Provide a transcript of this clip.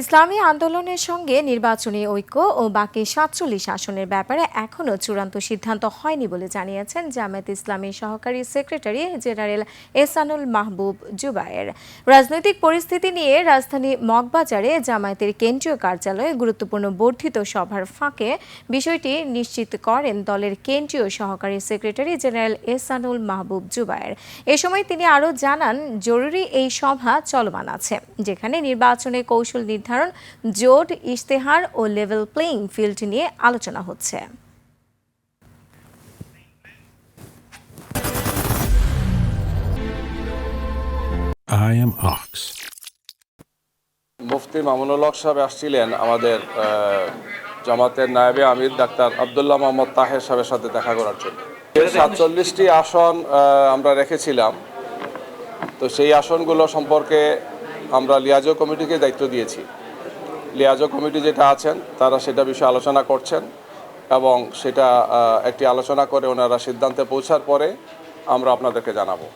ইসলামী আন্দোলনের সঙ্গে নির্বাচনী ঐক্য ও বাকি ৪৭ আসনের ব্যাপারে এখনও চূড়ান্ত সিদ্ধান্ত হয়নি বলে জানিয়েছেন জামায়াতে ইসলামীর সহকারী সেক্রেটারি জেনারেল এহসানুল মাহবুব জুবায়ের। রাজনৈতিক পরিস্থিতি নিয়ে রাজধানী মগবাজারে জামায়াতের কেন্দ্রীয় কার্যালয়ে গুরুত্বপূর্ণ বর্ধিত সভার ফাঁকে বিষয়টি নিশ্চিত করেন দলের কেন্দ্রীয় সহকারী সেক্রেটারি জেনারেল এহসানুল মাহবুব জুবায়ের। এ সময় তিনি আরও জানান, জরুরি এই সভা চলমান আছে, যেখানে নির্বাচনে কৌশল নির্ধারণ, জোট, ইশতেহার ও লেভেল প্লেইং ফিল্ড নিয়ে আলোচনা হচ্ছে। I am Ox. মুফতি মামুনুল হক সাহেব আসছিলেন আমাদের জামাতের নায়েবে আমির ডাক্তার আব্দুল্লাহ মোহাম্মদ তাহের সাহেবের সাথে দেখা করার জন্য। ৪৭টি আসন আমরা রেখেছিলাম, তো সেই আসনগুলো সম্পর্কে আমরা লিয়াজো কমিটিকে দায়িত্ব দিয়েছি। লিয়াজো কমিটি যেটা আছেন তারা সেটা বিষয়ে আলোচনা করছেন এবং সেটা একটি আলোচনা করে ওনারা সিদ্ধান্তে পৌঁছার পরে আমরা আপনাদেরকে জানাবো।